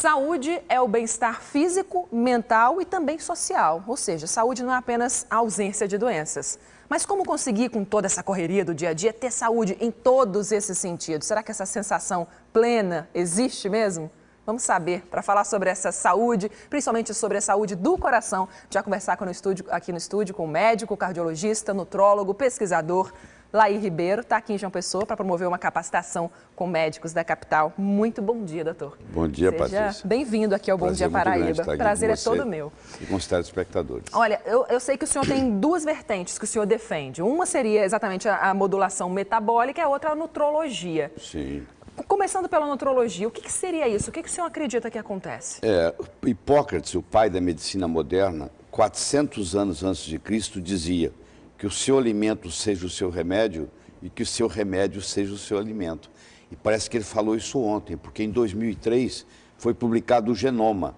Saúde é o bem-estar físico, mental e também social. Ou seja, saúde não é apenas a ausência de doenças. Mas como conseguir, com toda essa correria do dia a dia, ter saúde em todos esses sentidos? Será que essa sensação plena existe mesmo? Vamos saber, para falar sobre essa saúde, principalmente sobre a saúde do coração, já conversar aqui no estúdio com o médico, cardiologista, nutrólogo, pesquisador, Laí Ribeiro, está aqui em João Pessoa para promover uma capacitação com médicos da capital. Muito bom dia, doutor. Bom dia, Patrícia. Patrícia. Bem-vindo aqui ao Bom Dia Paraíba. Prazer é todo meu. E com os telespectadores. Olha, eu sei que o senhor tem duas vertentes que o senhor defende. Uma seria exatamente a modulação metabólica e a outra a nutrologia. Sim. Começando pela nutrologia, o que seria isso? O que o senhor acredita que acontece? Hipócrates, o pai da medicina moderna, 400 anos antes de Cristo, dizia que o seu alimento seja o seu remédio e que o seu remédio seja o seu alimento. E parece que ele falou isso ontem, porque em 2003 foi publicado o Genoma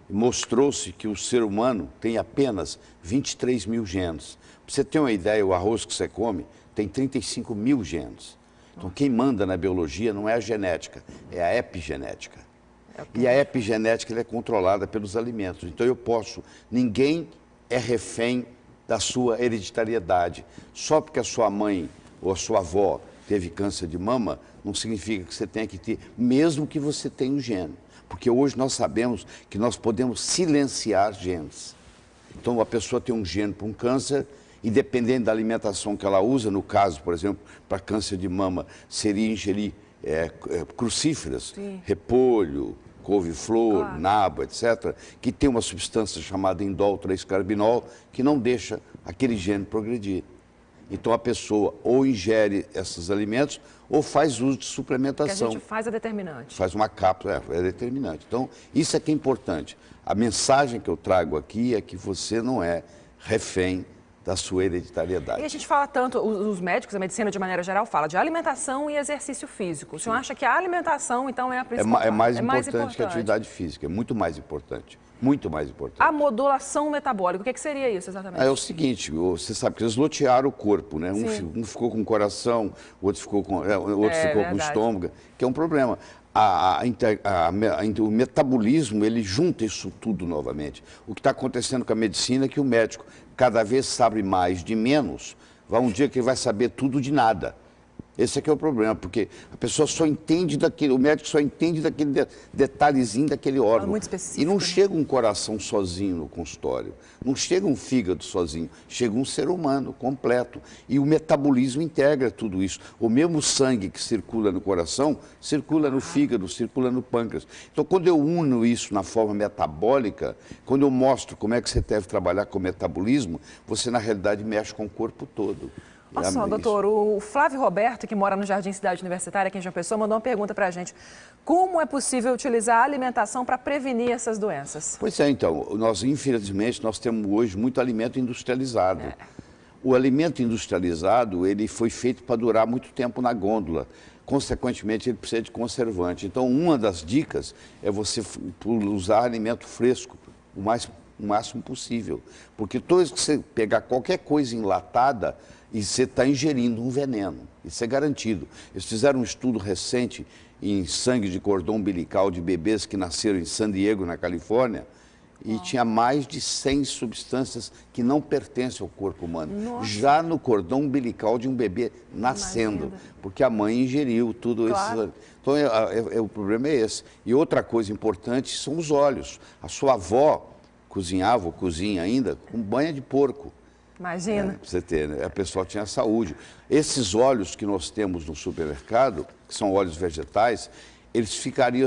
e mostrou-se que o ser humano tem apenas 23 mil genes. Para você ter uma ideia, o arroz que você come tem 35 mil genes. Então, quem manda na biologia não é a genética, é a epigenética. E a epigenética ela é controlada pelos alimentos. Então, ninguém é refém da sua hereditariedade. Só porque a sua mãe ou a sua avó teve câncer de mama, não significa que você tenha que ter, mesmo que você tenha um gene. Porque hoje nós sabemos que nós podemos silenciar genes. Então, a pessoa tem um gene para um câncer e, dependendo da alimentação que ela usa, no caso, por exemplo, para câncer de mama, seria ingerir crucíferas, repolho, couve-flor, nabo, etc., que tem uma substância chamada indol 3-carbinol que não deixa aquele gene progredir. Então a pessoa ou ingere esses alimentos ou faz uso de suplementação. O que a gente faz é determinante. Faz uma cápsula, é determinante. Então isso é que é importante. A mensagem que eu trago aqui é que você não é refém da sua hereditariedade. E a gente fala tanto, os médicos, a medicina de maneira geral, fala de alimentação e exercício físico. O senhor acha que a alimentação, então, é a principal? É mais importante que a atividade física, é muito mais importante. Muito mais importante. A modulação metabólica, o que seria isso exatamente? É o seguinte, você sabe que eles lotearam o corpo, né? Um ficou com o coração, o outro ficou com o estômago, que é um problema. O metabolismo, ele junta isso tudo novamente. O que está acontecendo com a medicina é que o médico cada vez sabe mais de menos, vai um dia que ele vai saber tudo de nada. Esse é que é o problema, porque a pessoa só entende daquele, o médico só entende daquele detalhezinho daquele órgão. Muito específico, e não chega um coração sozinho no consultório, não chega um fígado sozinho, chega um ser humano completo. E o metabolismo integra tudo isso. O mesmo sangue que circula no coração, circula no fígado, circula no pâncreas. Então, quando eu uno isso na forma metabólica, quando eu mostro como é que você deve trabalhar com o metabolismo, você, na realidade, mexe com o corpo todo. Olha só, doutor, o Flávio Roberto, que mora no Jardim Cidade Universitária, aqui em João Pessoa, mandou uma pergunta para a gente. Como é possível utilizar a alimentação para prevenir essas doenças? Pois é, então, infelizmente, nós temos hoje muito alimento industrializado. O alimento industrializado, ele foi feito para durar muito tempo na gôndola. Consequentemente, ele precisa de conservante. Então, uma das dicas é você usar alimento fresco o máximo possível. Porque toda vez que você pegar qualquer coisa enlatada, e você está ingerindo um veneno, isso é garantido. Eles fizeram um estudo recente em sangue de cordão umbilical de bebês que nasceram em San Diego, na Califórnia, e tinha mais de 100 substâncias que não pertencem ao corpo humano. Já no cordão umbilical de um bebê nascendo, porque a mãe ingeriu tudo isso. Então, o problema é esse. E outra coisa importante são os óleos. A sua avó cozinhava, ou cozinha ainda, com banha de porco. Imagina. Pra você ter, né? A pessoa tinha saúde. Esses óleos que nós temos no supermercado, que são óleos vegetais, eles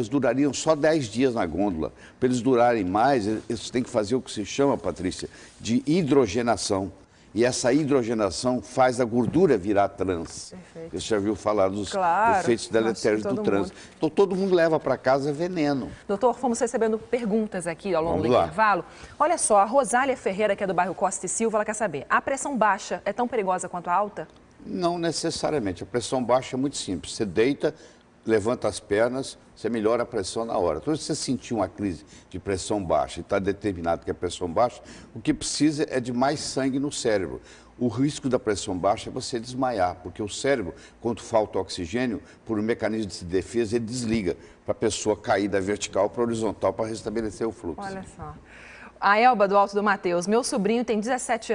durariam só 10 dias na gôndola. Para eles durarem mais, eles têm que fazer o que se chama, Patrícia, de hidrogenação. E essa hidrogenação faz a gordura virar trans. Perfeito. Você já ouviu falar dos efeitos deletérios do trans. Então, todo mundo leva para casa veneno. Doutor, fomos recebendo perguntas aqui ao longo do intervalo. Olha só, a Rosália Ferreira, que é do bairro Costa e Silva, ela quer saber, a pressão baixa é tão perigosa quanto a alta? Não necessariamente. A pressão baixa é muito simples. Você deita, levanta as pernas, você melhora a pressão na hora. Então, se você sentir uma crise de pressão baixa e está determinado que é pressão baixa, o que precisa é de mais sangue no cérebro. O risco da pressão baixa é você desmaiar, porque o cérebro, quando falta oxigênio, por um mecanismo de defesa, ele desliga para a pessoa cair da vertical para a horizontal para restabelecer o fluxo. Olha só. A Elba do Alto do Mateus, meu sobrinho tem 17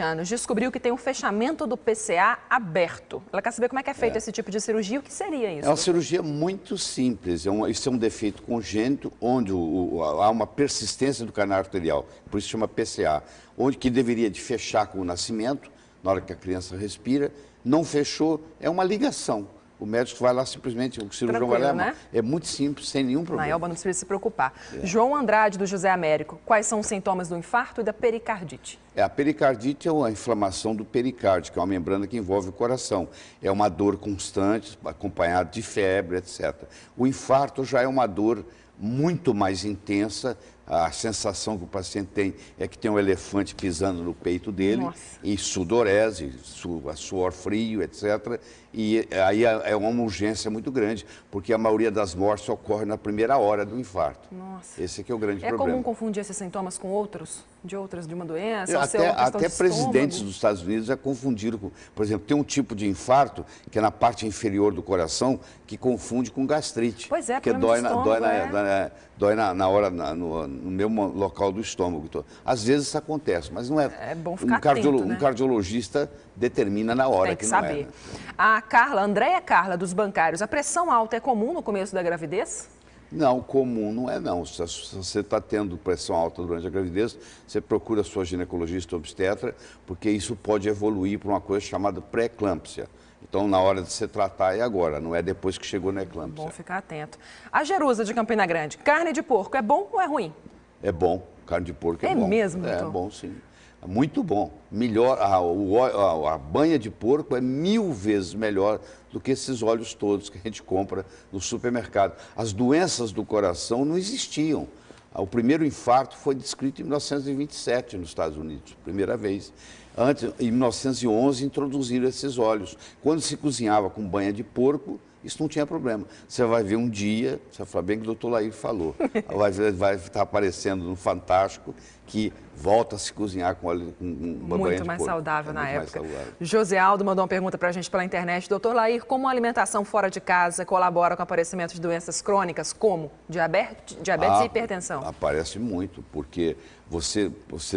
anos, descobriu que tem um fechamento do PCA aberto. Ela quer saber como é que é feito esse tipo de cirurgia, o que seria isso? É uma cirurgia muito simples, isso é um defeito congênito, onde há uma persistência do canal arterial, por isso chama PCA, onde que deveria de fechar com o nascimento, na hora que a criança respira, não fechou, é uma ligação. O médico vai lá simplesmente, o cirurgião vai lá, né? É muito simples, sem nenhum problema. Na Elba não precisa se preocupar. João Andrade, do José Américo, quais são os sintomas do infarto e da pericardite? A pericardite é uma inflamação do pericárdio, que é uma membrana que envolve o coração. É uma dor constante, acompanhada de febre, etc. O infarto já é uma dor muito mais intensa. A sensação que o paciente tem é que tem um elefante pisando no peito dele. Nossa. E sudorese, suor frio, etc. E aí é uma urgência muito grande, porque a maioria das mortes ocorre na primeira hora do infarto. Nossa. Esse aqui é o grande problema. É comum confundir esses sintomas com outros? De uma doença? Até presidentes dos Estados Unidos já confundiram com... Por exemplo, tem um tipo de infarto, que é na parte inferior do coração, que confunde com gastrite. Pois é, porque dói na hora, no mesmo local do estômago. Às vezes isso acontece, mas não é... É bom ficar atento, né? Um cardiologista determina na hora que não é. Tem que saber. A Andréia Carla, dos bancários, a pressão alta é comum no começo da gravidez? Não, comum não é não. Se você está tendo pressão alta durante a gravidez, você procura a sua ginecologista obstetra, porque isso pode evoluir para uma coisa chamada pré-eclâmpsia. Então, na hora de se tratar é agora, não é depois que chegou na eclâmpsia. Bom ficar atento. A Jerusa de Campina Grande, carne de porco é bom ou é ruim? É bom, carne de porco é bom. É mesmo, doutor? É bom, sim. Muito bom. Melhor, a banha de porco é 1000 vezes melhor do que esses óleos todos que a gente compra no supermercado. As doenças do coração não existiam. O primeiro infarto foi descrito em 1927 nos Estados Unidos, primeira vez. Antes, em 1911, introduziram esses óleos. Quando se cozinhava com banha de porco, isso não tinha problema. Você vai ver um dia, você vai falar bem que o doutor Lair falou, vai estar aparecendo no Fantástico que volta a se cozinhar com óleo com uma banha de porco. Muito mais saudável na época. José Aldo mandou uma pergunta para a gente pela internet. Doutor Lair, como a alimentação fora de casa colabora com o aparecimento de doenças crônicas como diabetes e hipertensão? Aparece muito, porque você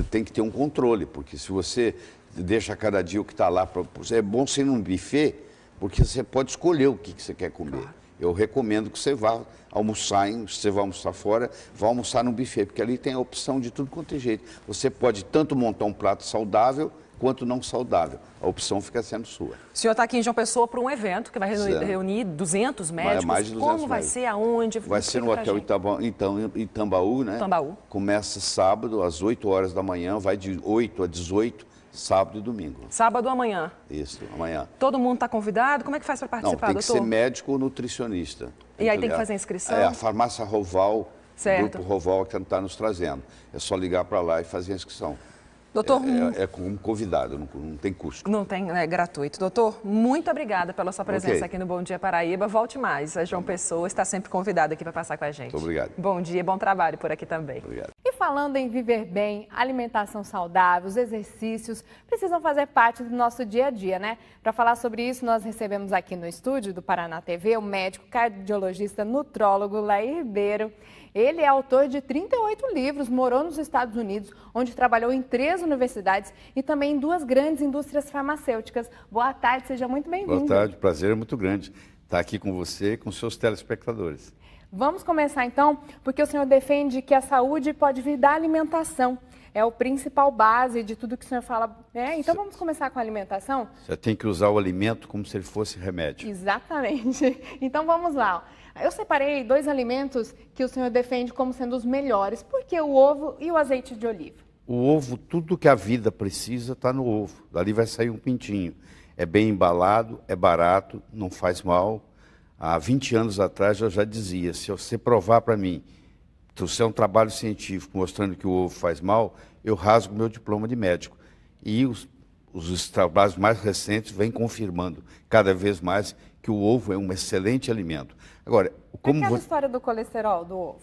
tem que ter um controle, porque se você deixa cada dia o que está lá, é bom ser num buffet, porque você pode escolher o que você quer comer. Claro. Eu recomendo que você vá almoçar, se você vai almoçar fora, vá almoçar no buffet, porque ali tem a opção de tudo quanto é jeito. Você pode tanto montar um prato saudável, quanto não saudável. A opção fica sendo sua. O senhor está aqui em João Pessoa para um evento que vai reunir 200 médicos. Mais de 200 Como vai ser? Aonde? Vai ser no Hotel Itambaú, né? Itambaú. Começa sábado, às 8 horas da manhã, vai de 8 a 18, sábado e domingo. Sábado amanhã? Isso, amanhã. Todo mundo está convidado? Como é que faz para participar, doutor? Não, tem que ser médico ou nutricionista. E aí tem que fazer a inscrição? É a farmácia Roval, certo. o Grupo Roval que está nos trazendo. É só ligar para lá e fazer a inscrição. Doutor, é como convidado, não tem custo. Não tem, é gratuito. Doutor, muito obrigada pela sua presença aqui no Bom Dia Paraíba. Volte mais. A João Pessoa está sempre convidado aqui para passar com a gente. Muito obrigado. Bom dia, bom trabalho por aqui também. Obrigado. E falando em viver bem, alimentação saudável, os exercícios precisam fazer parte do nosso dia a dia, né? Para falar sobre isso, nós recebemos aqui no estúdio do Paraná TV o médico cardiologista nutrólogo Lair Ribeiro. Ele é autor de 38 livros, morou nos Estados Unidos, onde trabalhou em 3 universidades e também em 2 grandes indústrias farmacêuticas. Boa tarde, seja muito bem-vindo. Boa tarde, o prazer é muito grande estar aqui com você e com seus telespectadores. Vamos começar então, porque o senhor defende que a saúde pode vir da alimentação. É o principal base de tudo que o senhor fala. Então vamos começar com a alimentação? Você tem que usar o alimento como se ele fosse remédio. Exatamente. Então vamos lá. Eu separei 2 alimentos que o senhor defende como sendo os melhores. Por que o ovo e o azeite de oliva? O ovo, tudo que a vida precisa está no ovo. Dali vai sair um pintinho. É bem embalado, é barato, não faz mal. Há 20 anos atrás eu já dizia, se você provar para mim, trouxer um trabalho científico mostrando que o ovo faz mal, eu rasgo meu diploma de médico. E os trabalhos mais recentes vêm confirmando cada vez mais que o ovo é um excelente alimento. Agora, como aquela história do colesterol do ovo?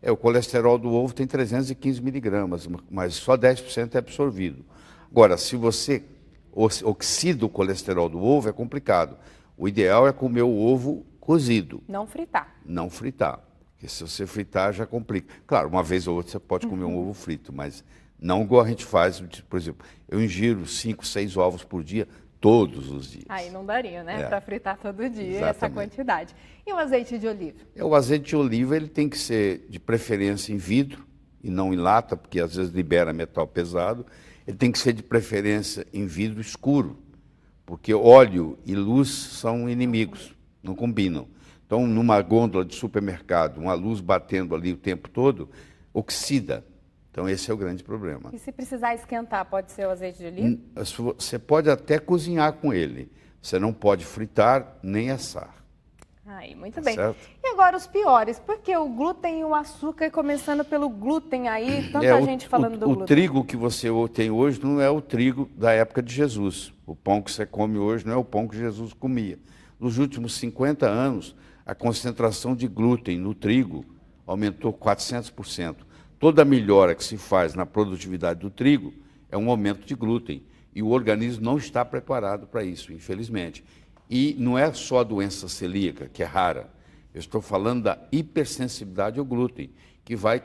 O colesterol do ovo tem 315 miligramas, mas só 10% é absorvido. Agora, se você oxida o colesterol do ovo, é complicado. O ideal é comer o ovo cozido. Não fritar. Não fritar. Porque se você fritar, já complica. Claro, uma vez ou outra você pode comer um ovo frito, mas não igual a gente faz. Por exemplo, eu ingiro 5, 6 ovos por dia, todos os dias. Aí não daria, né? Para fritar todo dia, Exatamente. essa quantidade. E o azeite de oliva? O azeite de oliva ele tem que ser de preferência em vidro e não em lata, porque às vezes libera metal pesado. Ele tem que ser de preferência em vidro escuro, porque óleo e luz são inimigos, não combinam. Então, numa gôndola de supermercado, uma luz batendo ali o tempo todo, oxida. Então, esse é o grande problema. E se precisar esquentar, pode ser o azeite de oliva? Você pode até cozinhar com ele. Você não pode fritar nem assar. Aí, muito bem. Certo? E agora os piores, porque o glúten e o açúcar, começando pelo glúten aí, tanta gente falando do glúten. O trigo que você tem hoje não é o trigo da época de Jesus. O pão que você come hoje não é o pão que Jesus comia. Nos últimos 50 anos, a concentração de glúten no trigo aumentou 400%. Toda melhora que se faz na produtividade do trigo é um aumento de glúten. E o organismo não está preparado para isso, infelizmente. E não é só a doença celíaca, que é rara. Eu estou falando da hipersensibilidade ao glúten, que vai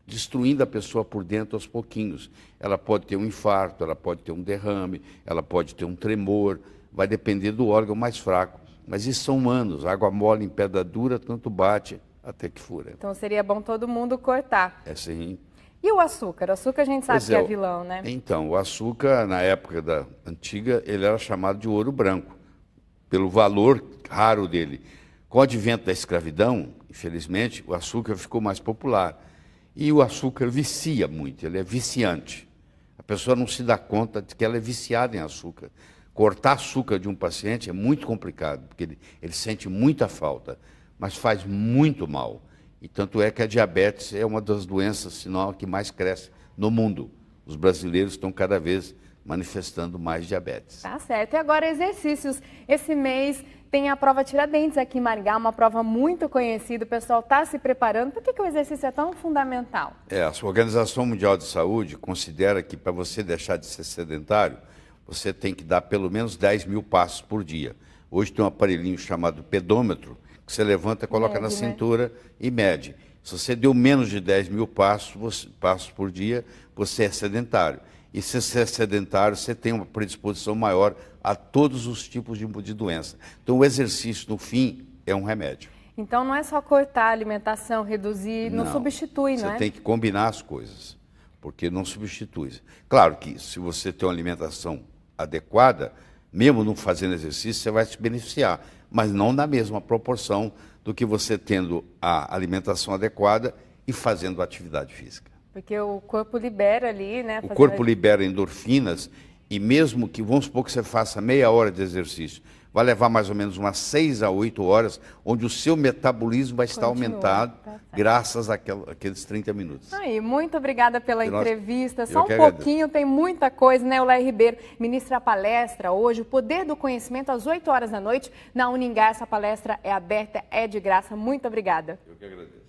destruindo a pessoa por dentro aos pouquinhos. Ela pode ter um infarto, ela pode ter um derrame, ela pode ter um tremor, vai depender do órgão mais fraco. Mas isso são anos, água mole em pedra dura, tanto bate até que fura. Então seria bom todo mundo cortar. É sim. E o açúcar? O açúcar a gente sabe que é vilão, né? Então, o açúcar, na época antiga, ele era chamado de ouro branco, pelo valor raro dele. Com o advento da escravidão, infelizmente, o açúcar ficou mais popular. E o açúcar vicia muito, ele é viciante. A pessoa não se dá conta de que ela é viciada em açúcar. Cortar açúcar de um paciente é muito complicado, porque ele sente muita falta, mas faz muito mal. E tanto é que a diabetes é uma das doenças, se não a que mais cresce no mundo. Os brasileiros estão cada vez manifestando mais diabetes. Tá certo. E agora exercícios. Esse mês tem a prova Tiradentes aqui em Maringá, uma prova muito conhecida. O pessoal está se preparando. Por que o exercício é tão fundamental? A Organização Mundial de Saúde considera que para você deixar de ser sedentário, você tem que dar pelo menos 10 mil passos por dia. Hoje tem um aparelhinho chamado pedômetro, que você levanta, coloca na cintura e mede. Se você deu menos de 10 mil passos por dia, você é sedentário. E se você é sedentário, você tem uma predisposição maior a todos os tipos de doença. Então, o exercício, no fim, é um remédio. Então, não é só cortar a alimentação, reduzir, não substitui, não é? Você tem que combinar as coisas, porque não substitui. Claro que, se você tem uma alimentação adequada, mesmo não fazendo exercício, você vai se beneficiar, mas não na mesma proporção do que você tendo a alimentação adequada e fazendo atividade física. Porque o corpo libera ali, né? O corpo libera endorfinas e mesmo que, vamos supor que você faça meia hora de exercício, vai levar mais ou menos umas 6 a 8 horas, onde o seu metabolismo vai estar aumentado, graças àqueles 30 minutos. Aí, muito obrigada pela entrevista. Só um agradeço. pouquinho, tem muita coisa, né? O Léo Ribeiro ministra a palestra hoje, o Poder do Conhecimento, às 8 horas da noite, na Uningá. Essa palestra é aberta, é de graça. Muito obrigada. Eu que agradeço.